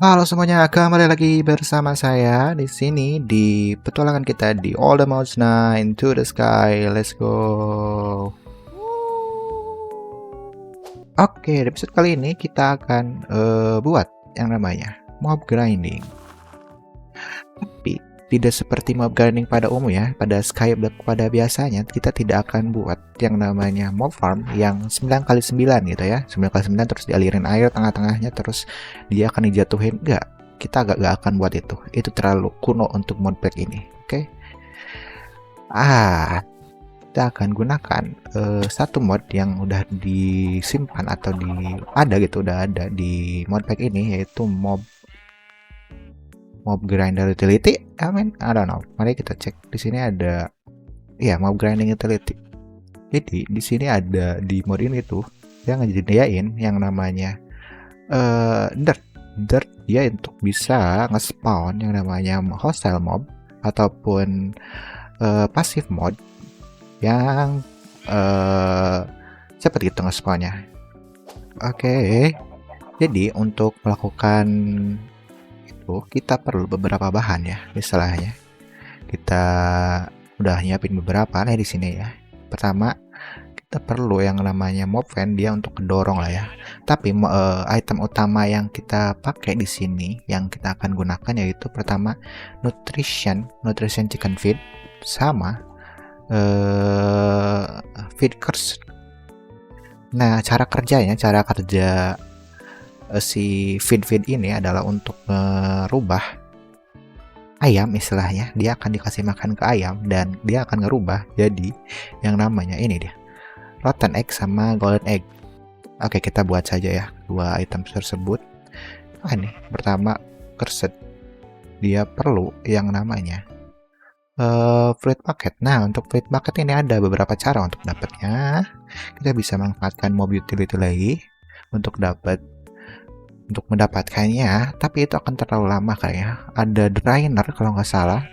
Halo semuanya, kembali lagi bersama saya di sini di petualangan kita di All the Mountains Nine to the Sky. Let's go. Oke, di episode kali ini kita akan buat yang namanya mob grinding. Tapi tidak seperti mob grinding pada umumnya, pada Skyblock pada biasanya kita tidak akan buat yang namanya mob farm yang 9x9 gitu ya. 9x9 terus dialirin air tengah-tengahnya terus dia akan dijatuhin. Enggak, kita gak akan buat itu. Itu terlalu kuno untuk modpack ini. Oke. Kita akan gunakan satu mod yang udah disimpan atau udah ada di modpack ini, yaitu mob grinder utility. I don't know. Mari kita cek. Di sini ada mob grinding utility. Jadi di sini ada di mod ini tuh yang ngejadiin yang namanya dirt dia untuk bisa nge-spawn yang namanya hostile mob ataupun passive mod yang cepat gitu nge-spawnnya. Oke. Jadi untuk melakukan itu kita perlu beberapa bahan ya, istilahnya. Kita udah nyiapin beberapa nih di sini ya. Pertama, kita perlu yang namanya mob fan, dia untuk kedorong lah ya. Tapi item utama yang kita pakai di sini yang kita akan gunakan yaitu pertama nutrition chicken feed sama feed curse. Nah, cara kerja si feed ini adalah untuk merubah ayam, istilahnya dia akan dikasih makan ke ayam dan dia akan ngerubah jadi yang namanya ini dia rotten egg sama golden egg. Oke, kita buat saja ya dua item tersebut. Ini pertama cursed, dia perlu yang namanya fruit bucket. Nah, untuk fruit bucket ini ada beberapa cara untuk dapatnya. Kita bisa manfaatkan mob utility lagi untuk mendapatkannya, tapi itu akan terlalu lama kayaknya. Ada drainer kalau nggak salah,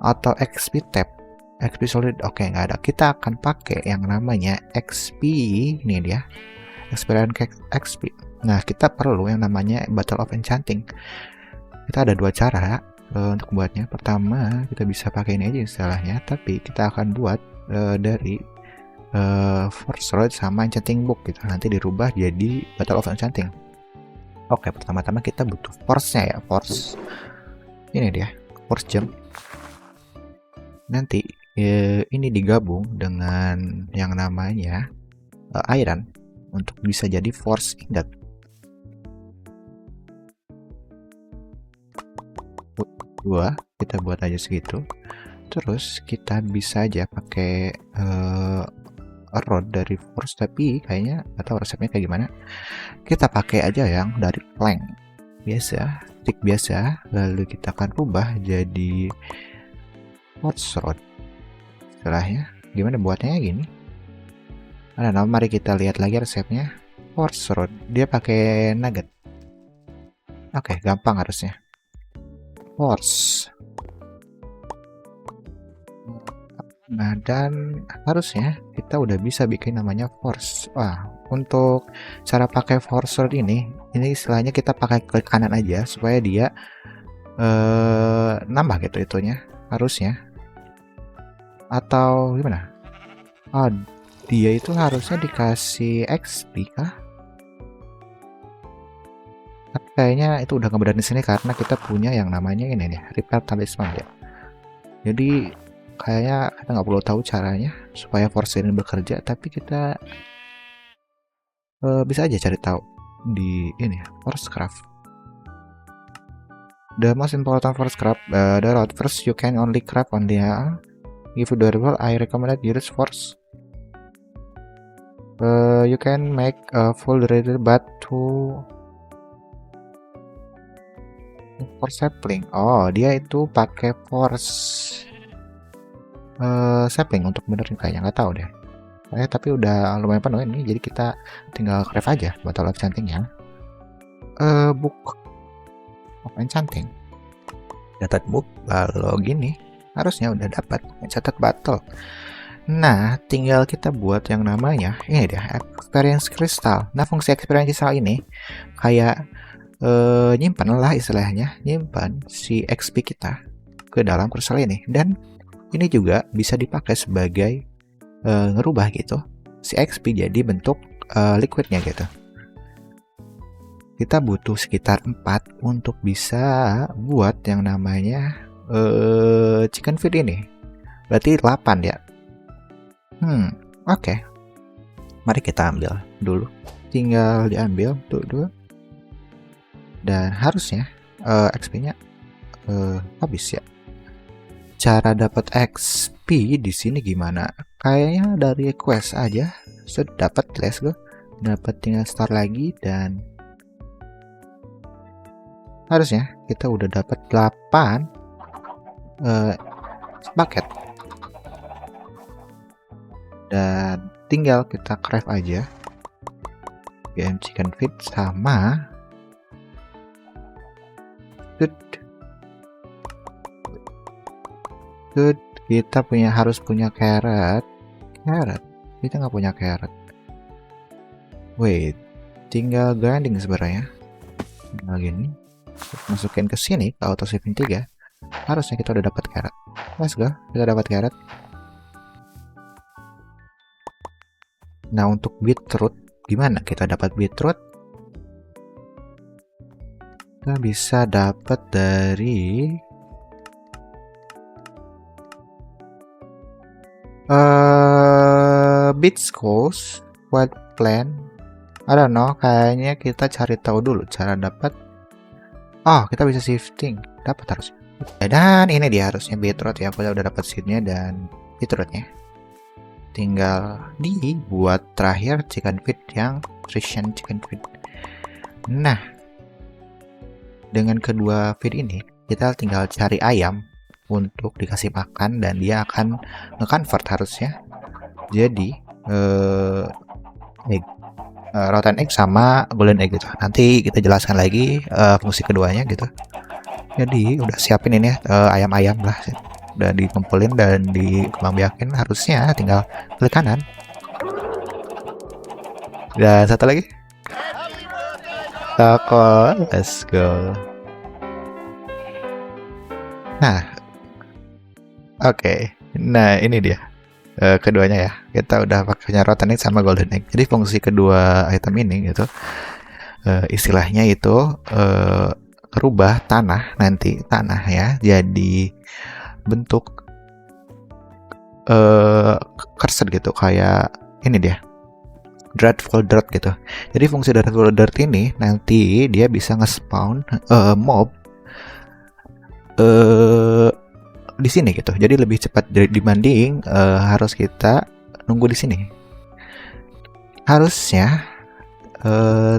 atau XP tab, XP solid. Oke, nggak ada. Kita akan pakai yang namanya XP. Ini dia experience XP. Nah, kita perlu yang namanya Battle of Enchanting. Kita ada dua cara untuk buatnya. Pertama, kita bisa pakai ini aja istilahnya, tapi kita akan buat dari Force Rod sama Enchanting Book gitu. Nanti dirubah jadi Battle of Enchanting. Oke, pertama-tama kita butuh force-nya ya, force. Ini dia, force gem. Nanti ini digabung dengan yang namanya iron untuk bisa jadi force ingot. Kita buat aja segitu. Terus kita bisa aja pakai rod dari force, tapi kayaknya atau resepnya kayak gimana. Kita pakai aja yang dari plank biasa, stick biasa, lalu kita akan rubah jadi force rod. Setelahnya gimana buatnya gini. Mari kita lihat lagi resepnya. Force rod dia pakai nugget. Oke, gampang harusnya. Force. Nah, dan harusnya kita udah bisa bikin namanya force. Wah, untuk cara pakai force sword ini istilahnya kita pakai klik kanan aja supaya dia nambah gitu itunya harusnya. Atau gimana? Oh, dia itu harusnya dikasih XP kah? Tapi kayaknya itu udah nggak di sini karena kita punya yang namanya ini nih, repair talisman ya. Jadi kayaknya kita nggak perlu tahu caranya supaya force ini bekerja, tapi kita bisa aja cari tahu di ini force craft. The most important force craft, the road first you can only craft on the if durable. I recommend use force. You can make a full durable but to force sapling. Oh, dia itu pakai force sapling untuk benerin kayaknya, nggak tahu deh. Tapi udah lumayan penuh ini, jadi kita tinggal craft aja Battle of Enchanting ya. Book of Enchanting, dapat book, lalu gini harusnya udah dapat catat battle. Nah, tinggal kita buat yang namanya ini dia experience crystal. Nah, fungsi experience crystal ini kayak nyimpan lah istilahnya, nyimpan si XP kita ke dalam crystal ini. Dan ini juga bisa dipakai sebagai ngerubah gitu si XP jadi bentuk liquidnya gitu. Kita butuh sekitar 4 untuk bisa buat yang namanya chicken feed ini. Berarti 8 ya. Oke. Mari kita ambil dulu. Tinggal diambil dulu. Dan harusnya XP-nya habis ya. Cara dapat XP di sini gimana? Kayaknya dari quest aja sudah dapat. Let's go. Dapat, tinggal start lagi dan harusnya kita udah dapat 8 bucket. Dan tinggal kita craft aja game chicken feed sama good. Kita harus punya carrot. Kita nggak punya carrot. Wait, tinggal grinding sebenarnya. Tinggal gini, masukin ke sini ke auto saving 3. Harusnya kita udah dapat carrot. Let's go, kita dapat carrot. Nah, untuk beetroot gimana kita dapat beetroot? Kita bisa dapat dari beet skulls, white plant. I don't know, kayaknya kita cari tahu dulu cara dapat. Oh, kita bisa shifting, dapat harusnya. Dan ini dia harusnya beetroot ya, kita udah dapat seednya dan beetrootnya. Tinggal dibuat terakhir chicken feed yang Christian chicken feed. Nah, dengan kedua feed ini kita tinggal cari ayam untuk dikasih makan dan dia akan nge-convert harusnya jadi egg, rotten egg sama golden egg gitu. Nanti kita jelaskan lagi fungsi keduanya gitu. Jadi udah siapin ini ayam-ayam lah, udah dikumpulin dan dikembangbiakin. Harusnya tinggal klik kanan. Dan satu lagi toko, let's go. Nah, oke. Nah, ini dia keduanya ya. Kita udah pakainya rotten egg sama golden egg. Jadi fungsi kedua item ini gitu, istilahnya itu rubah tanah nanti, tanah ya jadi bentuk cursed gitu, kayak ini dia dreadful dirt gitu. Jadi fungsi dreadful dirt ini nanti dia bisa nge-spawn mob di sini gitu. Jadi lebih cepat dibanding harus kita nunggu di sini. Harusnya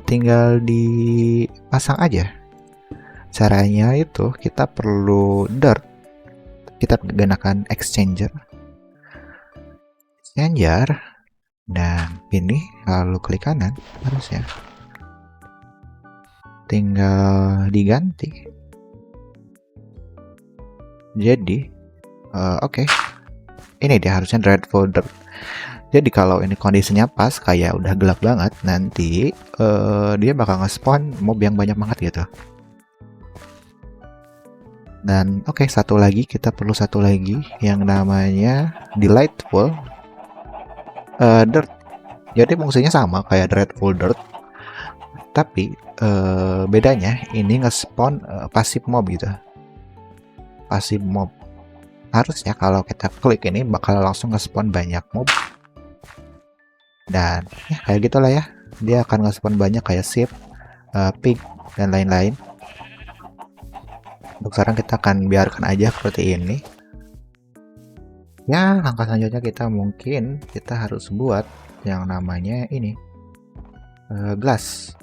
tinggal dipasang aja. Caranya itu kita perlu dirt. Kita gunakan exchanger dan pilih lalu klik kanan, harusnya tinggal diganti. Jadi oke. Ini dia harusnya dreadful dirt. Jadi kalau ini kondisinya pas kayak udah gelap banget, nanti dia bakal nge-spawn mob yang banyak banget gitu. Dan oke, satu lagi, kita perlu satu lagi yang namanya delightful dirt. Jadi fungsinya sama kayak dreadful dirt, tapi bedanya ini nge-spawn passive mob gitu. Passive mob. Harusnya kalau kita klik ini bakal langsung nge-spawn banyak mob. Dan ya kayak gitulah ya. Dia akan nge-spawn banyak kayak sheep, pig dan lain-lain. Untuk sekarang kita akan biarkan aja seperti ini. Ya, langkah selanjutnya kita harus buat yang namanya ini glass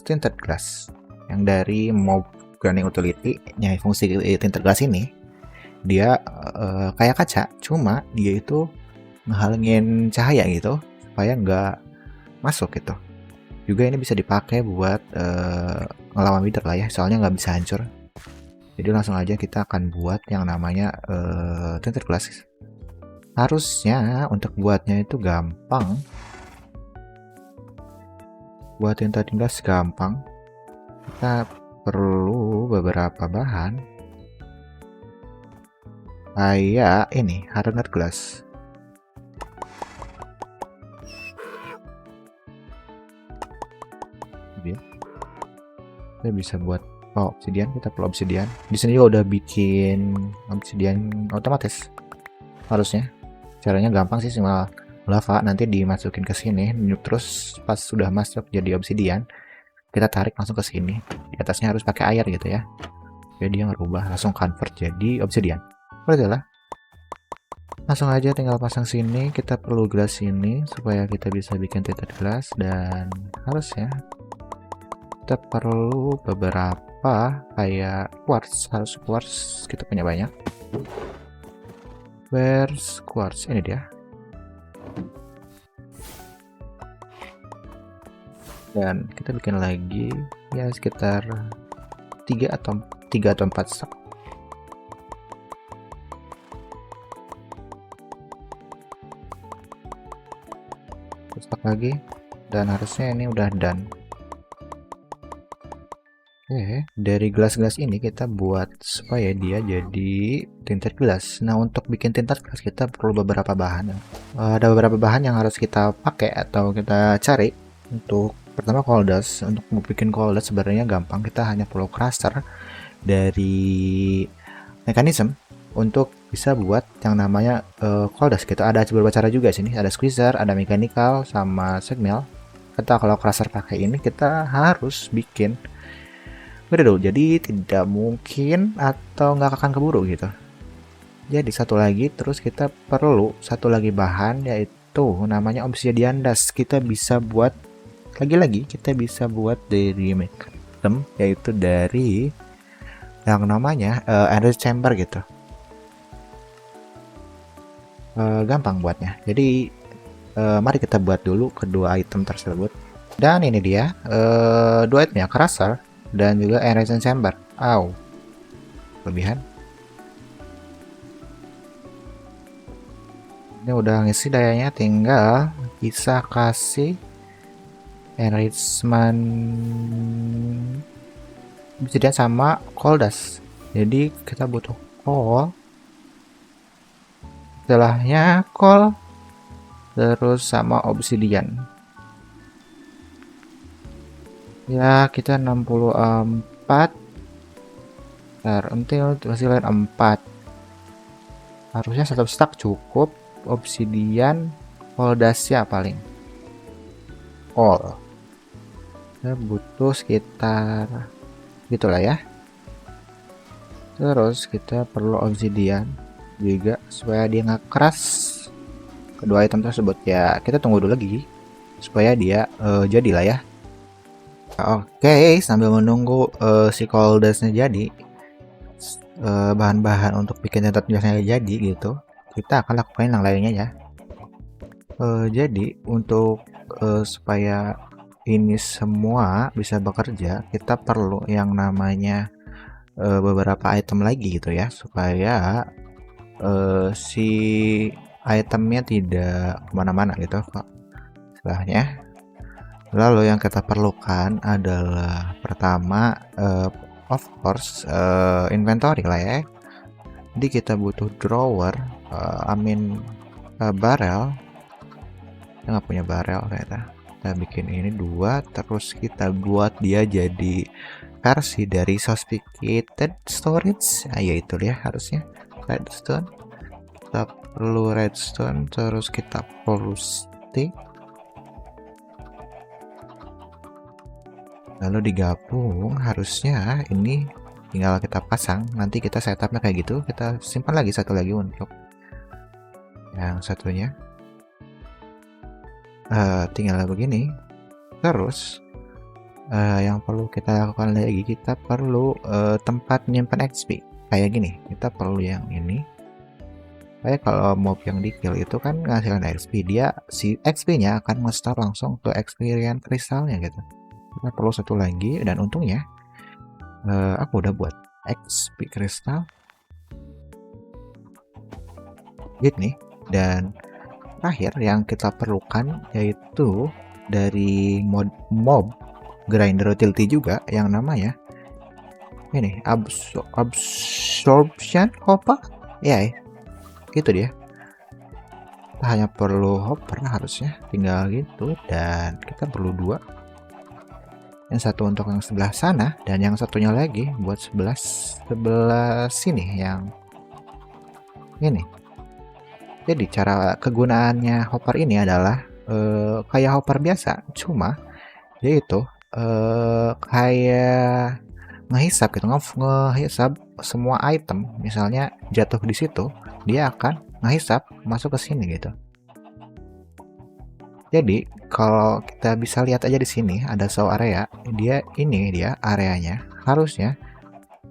tinted glass yang dari mob grinding utility. Nya fungsi tinted glass ini dia kayak kaca, cuma dia itu ngehalangin cahaya gitu supaya nggak masuk gitu. Juga ini bisa dipakai buat ngelawan wither lah ya, soalnya nggak bisa hancur. Jadi langsung aja kita akan buat yang namanya tinted glass. Harusnya untuk buatnya itu gampang. Buat tinted glass gampang. Kita perlu beberapa bahan kayak ini, hardened glass. Kita bisa buat obsidian, kita perlu obsidian. Di sini juga udah bikin obsidian otomatis. Harusnya. Caranya gampang sih, cuma lava nanti dimasukin ke sini, terus pas sudah masuk jadi obsidian, kita tarik langsung ke sini. Di atasnya harus pakai air gitu ya. Jadi dia ngerubah langsung convert jadi obsidian. Betul lah. Langsung aja tinggal pasang sini. Kita perlu gelas ini supaya kita bisa bikin tinted glass, dan harusnya kita perlu beberapa kayak quartz. Harus quartz, kita punya banyak. Where's quartz? Ini dia. Dan kita bikin lagi ya sekitar 3 atau 4 stok. Stok lagi, dan harusnya ini udah done. Oke, dari gelas-gelas ini kita buat supaya dia jadi tinted glass. Nah, untuk bikin tinted glass kita perlu beberapa bahan. Ada beberapa bahan yang harus kita pakai atau kita cari. Untuk pertama coal dust. Untuk bikin coal dust sebenarnya gampang, kita hanya perlu crusher dari mekanisme untuk bisa buat yang namanya coal dust. Gitu. Ada beberapa cara juga sini. Ada squeezer, ada mechanical, sama segmill. Kita kalau crusher pakai ini kita harus bikin beda dulu, jadi tidak mungkin atau nggak akan keburu gitu. Jadi satu lagi, terus kita perlu satu lagi bahan, yaitu namanya obsidian dust. Kita bisa buat lagi-lagi, kita bisa buat dari mechanism, yaitu dari yang namanya energy chamber gitu. Gampang buatnya. Jadi mari kita buat dulu kedua item tersebut. Dan ini dia dua itemnya, crusher dan juga energy chamber. Lebihan. Ini udah ngisi dayanya, tinggal bisa kasih enrichment obsidian sama coal dust. Jadi kita butuh coal, setelahnya coal, terus sama obsidian. Ya, kita 64. Until masih lain 4. Harusnya satu stack cukup. Obsidian, coal dust ya paling. Coal. Kita butuh sekitar gitulah ya. Terus kita perlu obsidian juga supaya dia nggak keras. Kedua item tersebut ya, kita tunggu dulu lagi supaya dia jadilah ya. Oke, sambil menunggu si coal dustnya jadi, bahan-bahan untuk bikin tinted glassnya jadi gitu, kita akan lakukan yang lainnya ya. Jadi untuk supaya ini semua bisa bekerja, kita perlu yang namanya beberapa item lagi gitu ya, supaya si itemnya tidak kemana-mana gitu kok istilahnya. Lalu yang kita perlukan adalah pertama of course inventory lah ya. Jadi kita butuh drawer, barrel. Kita nggak punya barrel ternyata. Kita bikin ini 2, terus kita buat dia jadi versi dari sophisticated storage. Ya itu ya harusnya redstone. Kita perlu redstone, terus kita perlu stick. Lalu digabung, harusnya ini tinggal kita pasang. Nanti kita setupnya kayak gitu. Kita simpan lagi satu lagi untuk yang satunya. Tinggal begini. Terus yang perlu kita lakukan lagi, kita perlu tempat menyimpan XP kayak gini. Kita perlu yang ini. Kayak kalau mob yang di kill itu kan ngasihin XP, dia si XP-nya akan nge-store langsung ke experience kristalnya gitu. Kita perlu satu lagi, dan untungnya aku udah buat XP kristal gini. Dan terakhir yang kita perlukan yaitu dari mob grinder utility juga yang namanya ini absorption hopper ya, gitu dia. Kita hanya perlu hopper harusnya, tinggal gitu, dan kita perlu 2, yang satu untuk yang sebelah sana dan yang satunya lagi buat sebelah sini yang ini. Jadi cara kegunaannya hopper ini adalah kayak hopper biasa, cuma dia itu kayak ngehisap gitu, ngehisap semua item. Misalnya jatuh di situ, dia akan ngehisap masuk ke sini gitu. Jadi kalau kita bisa lihat aja di sini ada show area, dia areanya. Harusnya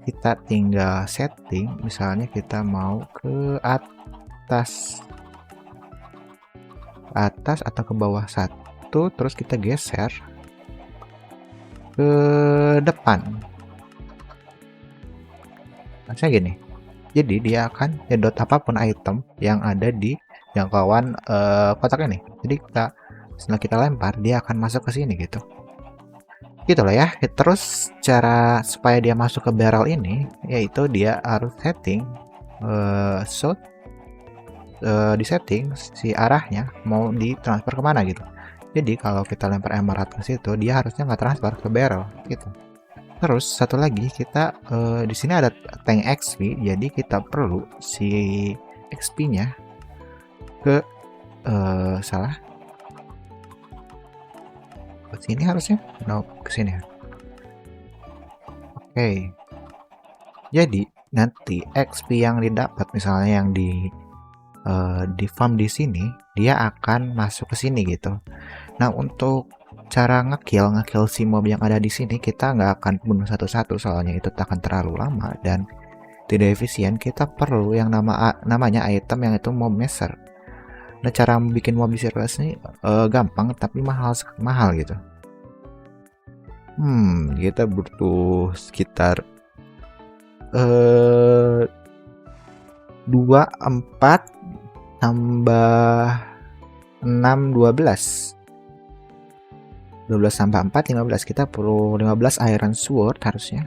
kita tinggal setting, misalnya kita mau ke atas atau ke bawah satu, terus kita geser ke depan. Maksudnya gini, jadi dia akan nyedot apapun item yang ada di jangkauan kotak ini. Jadi setelah kita lempar, dia akan masuk ke sini gitu. Gitu lah ya. Terus cara supaya dia masuk ke barrel ini, yaitu dia harus setting di setting si arahnya mau ditransfer kemana gitu. Jadi kalau kita lempar emerald ke situ, dia harusnya nggak transfer ke barrel gitu. Terus satu lagi kita di sini ada tank XP, jadi kita perlu si XP-nya ke salah ke sini harusnya, no ke sini. Oke. Jadi nanti XP yang didapat misalnya yang di farm di sini, dia akan masuk ke sini gitu. Nah, untuk cara ngekill si mob yang ada di sini, kita nggak akan bunuh satu-satu soalnya itu akan terlalu lama dan tidak efisien. Kita perlu yang namanya item yang itu mob messer. Nah, cara bikin mob messer ini gampang tapi mahal gitu. Kita butuh sekitar 2, 4 tambah 6, 12 tambah 4, 15. Kita perlu 15 iron sword harusnya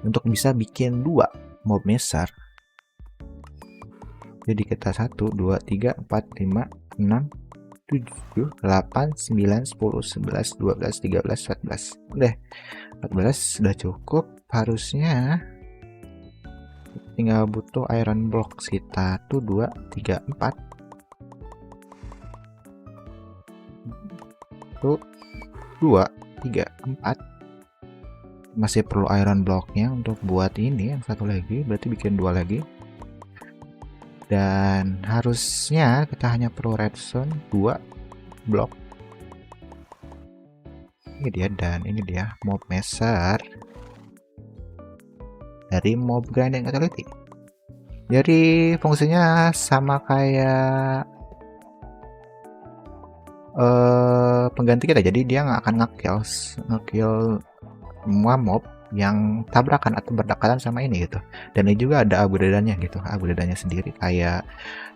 untuk bisa bikin 2 mob messer. Jadi kita 1, 2, 3, 4, 5, 6, 7, 8, 9, 10, 11, 12, 13, 14. Udah 14 sudah cukup harusnya. Tinggal butuh iron block sekitar 1, 2, 3, 4. 1, 2, 3, 4. Masih perlu iron blocknya untuk buat ini yang satu lagi, berarti bikin 2 lagi. Dan harusnya kita hanya perlu redstone 2 blok. Ini dia, dan ini dia mob messer dari mob grinding utility. Jadi fungsinya sama kayak pengganti kita, jadi dia nggak akan ngekill semua mob yang tabrakan atau berdekatan sama ini gitu. Dan ini juga ada upgrade-nya gitu, upgrade-nya sendiri. Kayak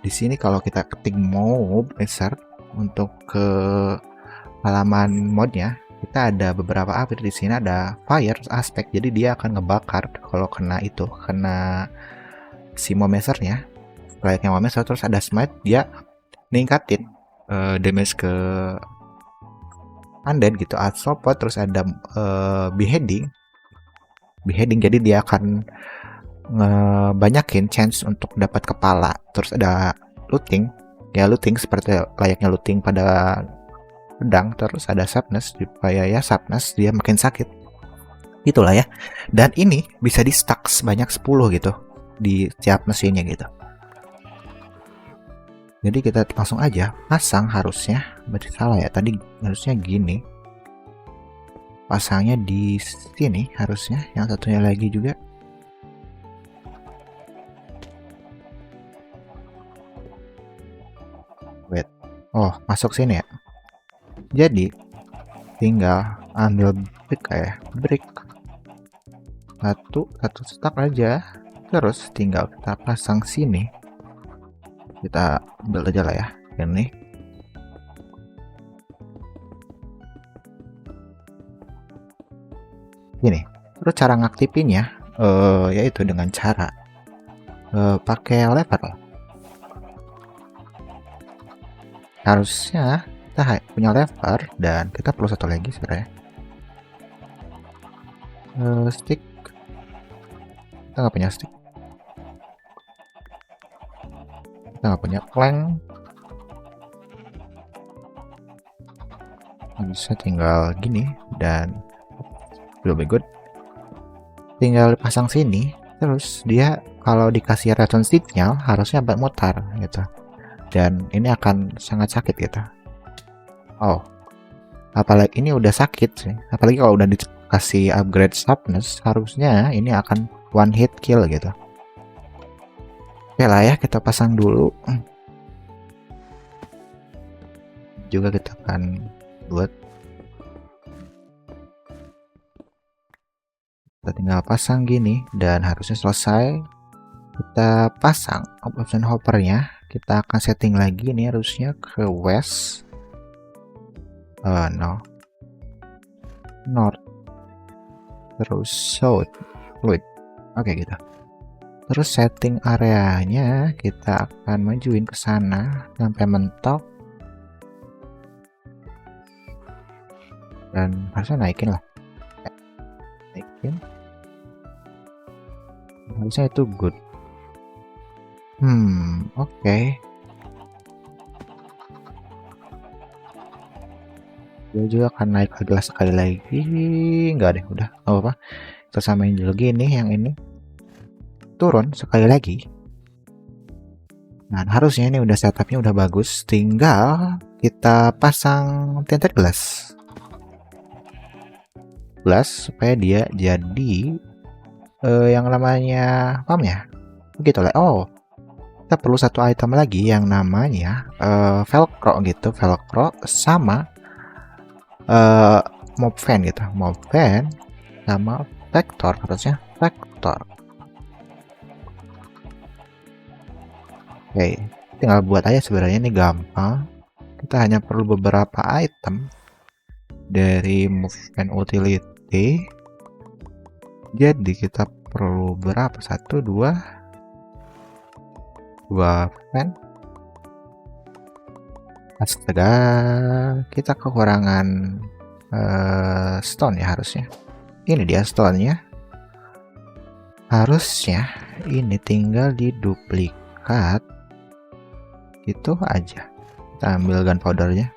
di sini kalau kita ketik mob messer untuk ke halaman modnya, kita ada beberapa upgrade. Di sini ada fire aspect, jadi dia akan ngebakar kalau kena si mob messernya, layaknya mob messer. Terus ada smite, dia ningkatin damage ke undead gitu, support. Terus ada beheading, jadi dia akan ngebanyakin chance untuk dapat kepala. Terus ada looting seperti layaknya looting pada pedang. Terus ada sharpness, supaya ya sharpness dia makin sakit, itulah ya. Dan ini bisa di stack sebanyak 10 gitu di setiap mesinnya gitu. Jadi kita langsung aja pasang, harusnya berarti salah ya, tadi harusnya gini, pasangnya di sini harusnya, yang satunya lagi juga. Wait, oh masuk sini ya. Jadi tinggal ambil brick satu stack aja, terus tinggal kita pasang sini. Kita ambil aja lah ya ini. Gini, terus cara ngaktifinnya yaitu dengan cara pakai lever. Harusnya kita punya lever, dan kita perlu satu lagi sebenarnya, stick. Kita nggak punya stick, kita nggak punya plank. Bisa tinggal gini, dan lebih good, tinggal pasang sini. Terus dia kalau dikasih redstone signal harusnya mutar gitu, dan ini akan sangat sakit gitu. Oh, apalagi ini udah sakit sih, apalagi kalau udah dikasih upgrade sharpness, harusnya ini akan one hit kill gitu. Oke lah ya, kita pasang dulu. Juga kita akan buat, kita tinggal pasang gini, dan harusnya selesai. Kita pasang option hoppernya, kita akan setting lagi. Ini harusnya ke west, no, north, terus south, fluid. Oke gitu. Terus setting areanya kita akan majuin ke sana sampai mentok, dan harusnya naikin lah, naikin, harusnya itu good. Oke. Dia juga akan naik lagi sekali lagi. Enggak deh, udah nggak apa-apa. Kita samain dulu gini, yang ini turun sekali lagi. Nah, harusnya ini udah setupnya udah bagus. Tinggal kita pasang tinted glass supaya dia jadi yang namanya farmnya. Begitu lah. Oh, kita perlu satu item lagi yang namanya velcro gitu, velcro sama mob fan gitu, mob fan sama vector, harusnya vector. Oke, tinggal buat aja, sebenarnya ini gampang. Kita hanya perlu beberapa item dari move fan utility. Jadi kita perlu berapa? 1, 2 fan. Astaga, kita kekurangan stone ya harusnya. Ini dia stone-nya. Harusnya ini tinggal diduplikat gitu aja. Kita ambil gunpowder-nya.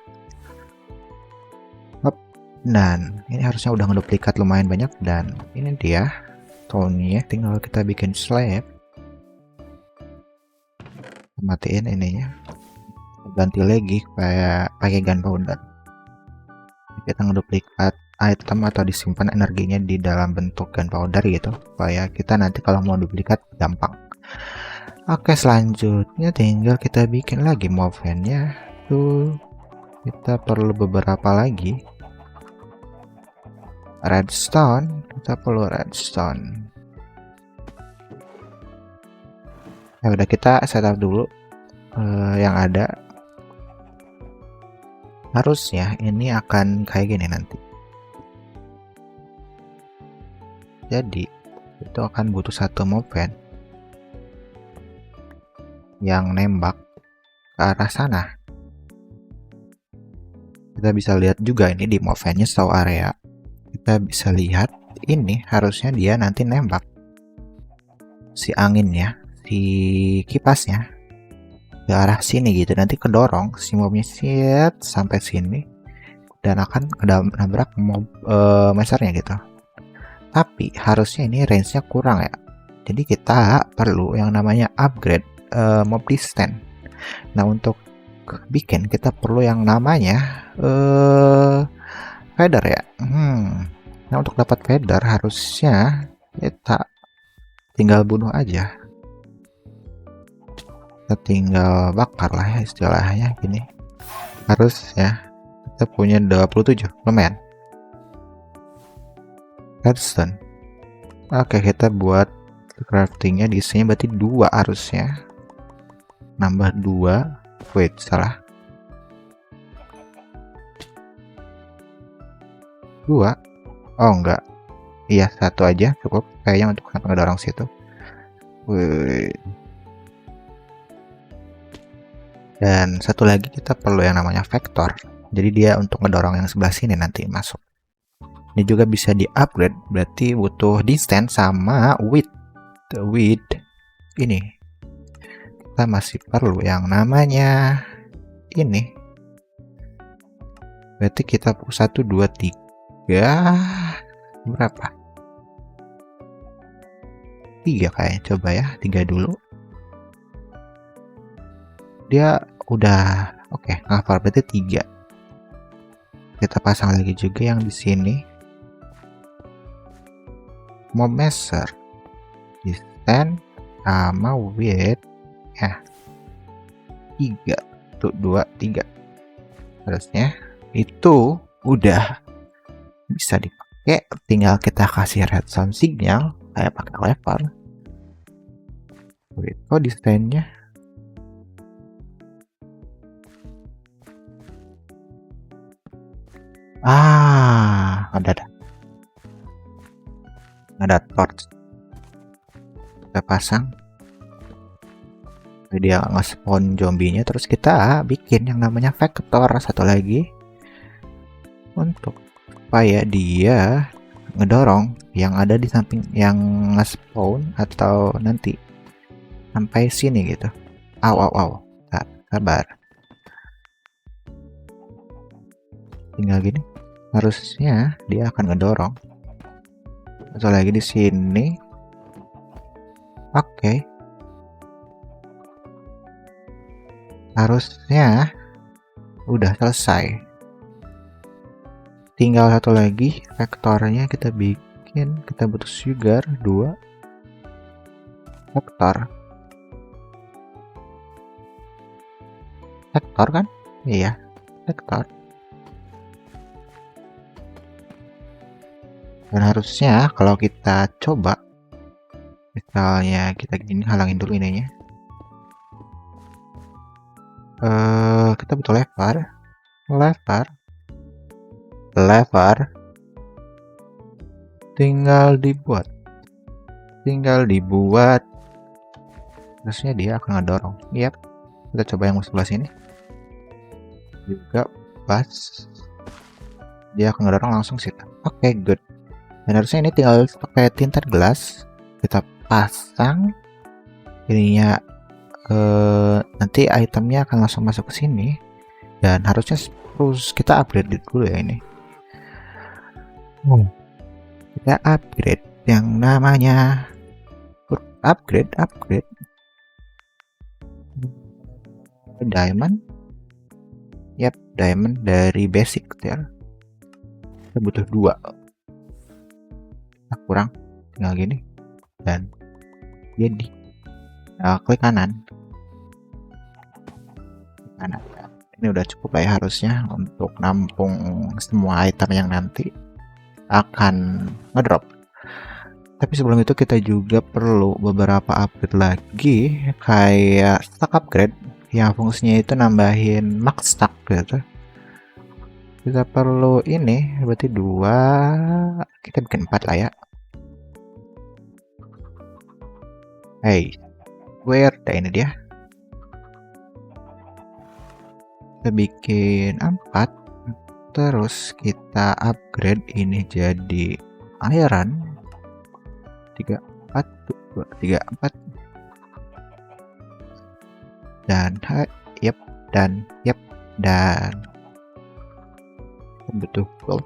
Dan ini harusnya udah ngeduplikat lumayan banyak, dan ini dia stone-nya. Tinggal kita bikin slab. Matiin ininya, ganti lagi kayak pakai gunpowder. Kita ngeduplikat item atau disimpan energinya di dalam bentuk gunpowder gitu, supaya kita nanti kalau mau duplikat gampang. Oke, selanjutnya tinggal kita bikin lagi mob fan-nya. Tuh, kita perlu beberapa lagi redstone. Kita perlu redstone. Ya udah, kita setup dulu yang ada. Harusnya ini akan kayak gini nanti. Jadi itu akan butuh satu mob fan yang nembak ke arah sana. Kita bisa lihat juga ini di mob fan-nya setahu area. Kita bisa lihat ini harusnya dia nanti nembak si anginnya, si kipasnya ke arah sini gitu. Nanti kedorong si mobnya siap sampai sini dan akan nabrak mob mesernya gitu. Tapi harusnya ini range-nya kurang ya. Jadi kita perlu yang namanya upgrade mob distance. Nah, untuk bikin kita perlu yang namanya feather ya. Nah, untuk dapat feather harusnya kita tinggal bunuh aja. Kita tinggal bakar lah ya istilahnya gini. Harusnya kita punya 27, lumayan. Redstone. Oke, kita buat craftingnya di sini berarti 2 harusnya. Nambah 2. Wait, salah. 2. Oh enggak. Iya, satu aja cukup kayaknya untuk ngedorong situ. Wih. Dan satu lagi kita perlu yang namanya vektor. Jadi dia untuk ngedorong yang sebelah sini nanti masuk. Ini juga bisa di-upgrade, berarti butuh distance sama width. Width ini. Kita masih perlu yang namanya ini. Berarti kita 1, 2, 3. Berapa? 3 kayaknya. Coba ya, 3 dulu. Dia udah oke, cover berarti 3. Kita pasang lagi juga yang di sini. Mau measure distance sama width ya 3 tuh 2 3 harusnya itu udah bisa dipakai, tinggal kita kasih redstone signal kayak pakai lever. Itu desainnya ada torch kita pasang, dia nge-spawn zombinya. Terus kita bikin yang namanya vektor satu lagi untuk supaya dia ngedorong yang ada di samping yang nge-spawn atau nanti sampai sini gitu. Sabar, tinggal gini harusnya dia akan ngedorong. Satu lagi di sini. Oke. Harusnya udah selesai. Tinggal satu lagi vektornya kita bikin. Kita butuh sugar 2 vektor. Vektor kan? Iya, vektor. Dan harusnya kalau kita coba, misalnya kita gini, halangin dulu ininya. Kita butuh lever. Tinggal dibuat. Harusnya dia akan ngedorong. Yap. Kita coba yang sebelah sini. Juga pas. Dia akan ngedorong langsung situ. Oke, good. Dan harusnya ini tinggal pakai tinted glass kita pasang ininya, nanti itemnya akan langsung masuk ke sini. Dan harusnya terus kita upgrade dulu ya ini. Kita upgrade yang namanya upgrade diamond. Yap, diamond dari basic ya. Kita butuh 2. Kurang, tinggal gini dan jadi klik kanan. Ini udah cukup lah ya harusnya untuk nampung semua item yang nanti akan ngedrop. Tapi sebelum itu kita juga perlu beberapa upgrade lagi, kayak stack upgrade yang fungsinya itu nambahin max stack gitu. Kita perlu ini berarti 2, kita bikin 4 lah ya. Where ini dia. Kita bikin 4, terus kita upgrade ini jadi iron 3, 4, 2, 3, 4 dan dan butuh gold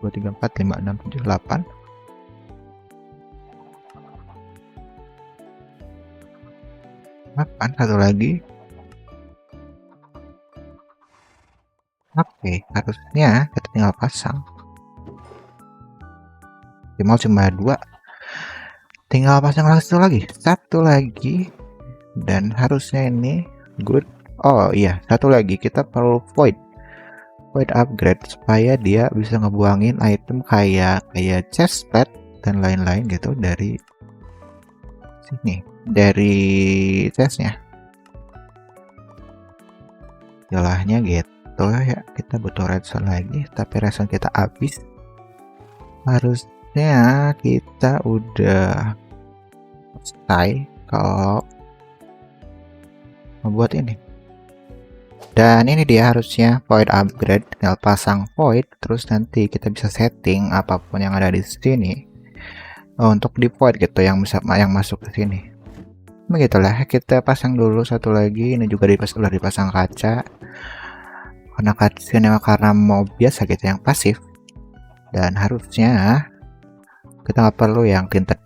2, 3, 4, 5, 6, 7, 8. Satu lagi. Oke, harusnya kita tinggal pasang. Mau cuma 2. Tinggal pasang satu lagi. Dan harusnya ini good. Oh iya, satu lagi kita perlu void upgrade supaya dia bisa ngebuangin item kayak chest plate dan lain-lain gitu dari sini, dari chestnya. Jalahnya gitu ya. Kita butuh redstone lagi, tapi redstone kita habis. harusnya kita udah selesai kalau membuat ini. Dan ini dia harusnya void upgrade, tinggal pasang void, terus nanti kita bisa setting apapun yang ada di sini untuk di void gitu yang masuk ke sini. Begitulah, kita pasang dulu satu lagi. Ini juga udah dipasang kaca karena mau biasa gitu yang pasif, dan harusnya kita nggak perlu yang tinted.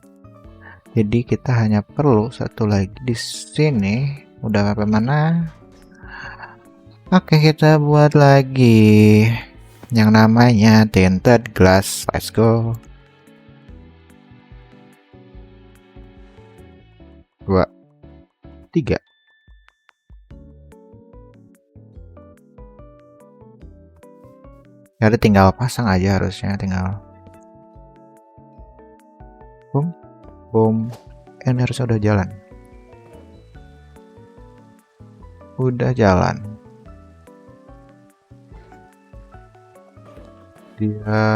Jadi kita hanya perlu satu lagi di sini. Udah apa mana? Oke, kita buat lagi yang namanya tinted glass. Let's go. 2, 3. Jadi tinggal pasang aja, harusnya tinggal boom boom. Ini harusnya udah jalan. Udah jalan. Dia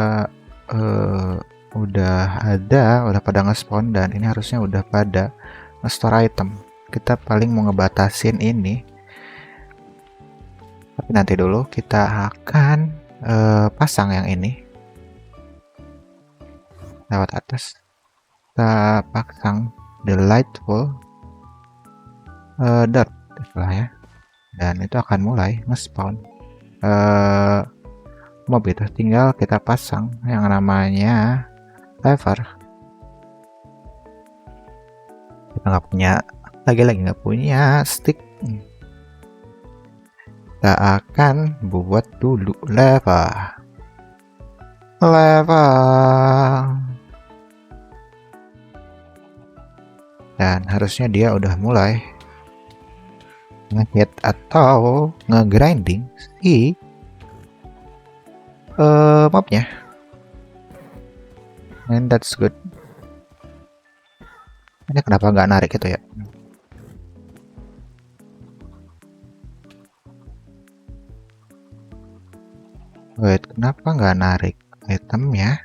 udah pada nge-spawn, dan ini harusnya udah pada nge-store item. Kita paling mau ngebatasin ini, tapi nanti dulu kita akan pasang yang ini lewat atas. Kita pasang delightful dirt lah ya, dan itu akan mulai nge-spawn mob itu. Tinggal kita pasang yang namanya lever. Kita nggak punya lagi nggak punya stick. Kita akan buat dulu lever. Dan harusnya dia udah mulai nge-hit atau nge-grinding si mobnya, and that's good. Ini kenapa nggak narik itu ya? Wait, kenapa nggak narik itemnya?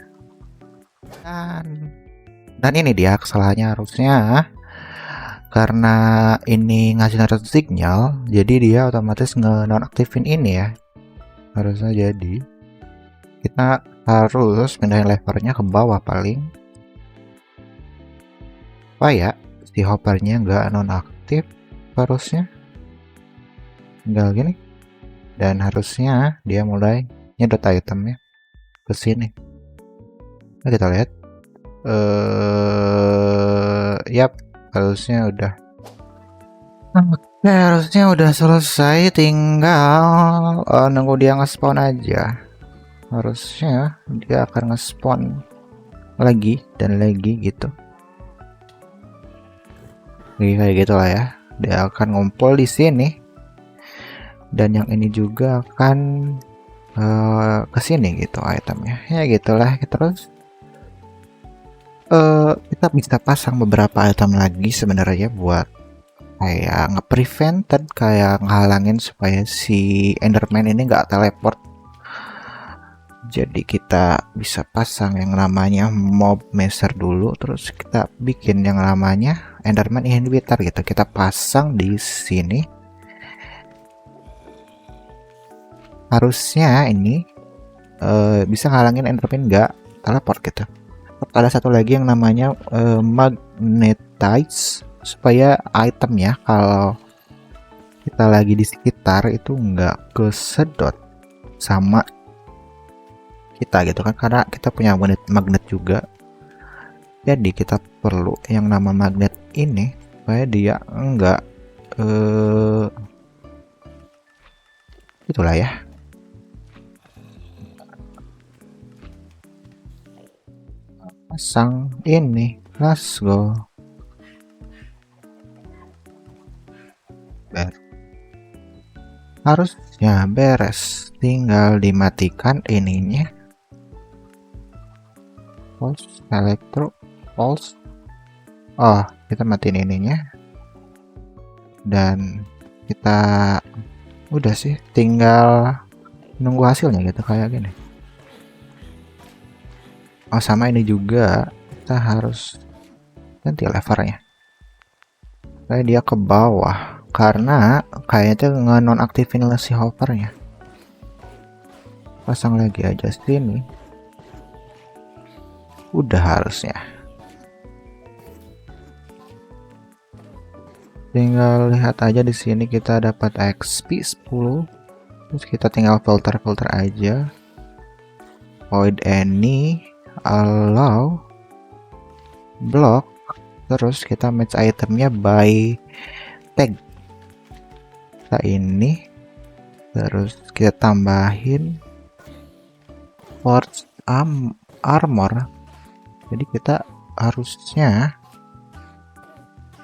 Dan ini dia kesalahannya, harusnya karena ini ngasih narrow signal, jadi dia otomatis nonaktifin ini ya. Harusnya jadi kita harus pindahin levernya ke bawah paling, supaya si hoppernya nggak nonaktif. Harusnya tinggal gini, dan harusnya dia mulai nyedot itemnya ke sini. Nah, kita lihat, yap, harusnya udah. Oke, harusnya udah selesai, tinggal nunggu dia nge-spawn aja. Harusnya dia akan nge-spawn lagi dan lagi gitu. Kayak gitulah ya. Dia akan ngumpul di sini, dan yang ini juga akan ke sini gitu itemnya. Ya gitulah. Terus kita bisa pasang beberapa item lagi sebenarnya buat kayak nge-prevented, kayak ngehalangin supaya si Enderman ini nggak teleport. Jadi kita bisa pasang yang namanya mob maser dulu, terus kita bikin yang namanya Enderman inhibitor gitu. Kita pasang di sini. Harusnya ini bisa ngalangin Enderman nggak teleport gitu. Ada satu lagi yang namanya magnetize, supaya item ya kalau kita lagi di sekitar itu nggak kesedot sama kita gitu kan, karena kita punya magnet juga. Jadi kita perlu yang nama magnet ini supaya dia enggak itulah ya. Pasang ini, let's go. Harusnya beres, tinggal dimatikan ininya. Pulse, elektro, pulse. Oh, kita matiin ininya, dan kita udah sih, tinggal nunggu hasilnya gitu kayak gini. Oh, sama ini juga kita harus ganti levernya. Kayak dia ke bawah karena kayaknya nge-nonaktifin si hovernya. Pasang lagi aja sini. Udah harusnya. Tinggal lihat aja di sini kita dapat XP 10. Terus kita tinggal filter aja. Void any, allow, block. Terus kita match itemnya by tag. Kita ini. Terus kita tambahin force armor. Jadi kita harusnya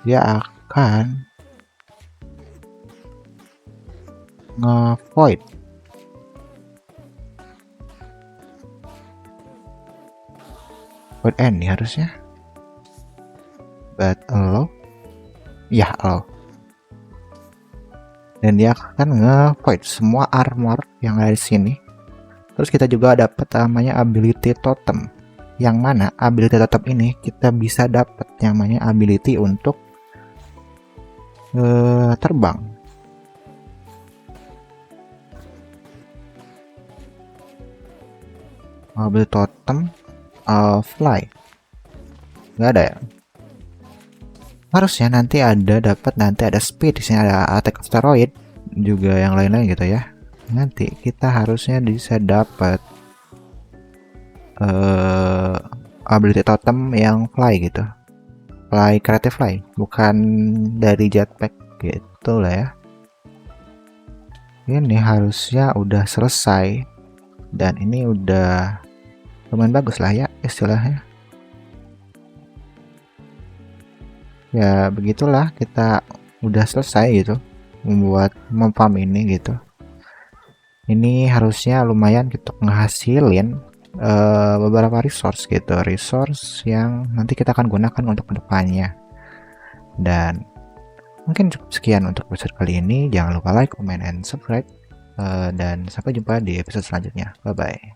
dia akan nge-void. Void any harusnya. But allow. Ya, allow. Dan dia akan nge-void semua armor yang ada di sini. Terus kita juga dapat namanya ability totem. Yang mana ability totem ini kita bisa dapat yang namanya ability untuk terbang. Ability totem fly. Nggak ada ya? Harusnya nanti ada speed, di sini ada attack of steroid juga yang lain-lain gitu ya. Nanti kita harusnya bisa dapat ability totem yang fly gitu. Fly, creative fly, bukan dari jetpack gitu lah ya. Ini harusnya udah selesai dan ini udah lumayan bagus lah ya istilahnya. Ya begitulah, kita udah selesai gitu membuat memfarm ini gitu. Ini harusnya lumayan untuk ngehasilin beberapa resource gitu, resource yang nanti kita akan gunakan untuk kedepannya. Dan mungkin cukup sekian untuk episode kali ini. Jangan lupa like, comment, and subscribe, dan sampai jumpa di episode selanjutnya. Bye bye.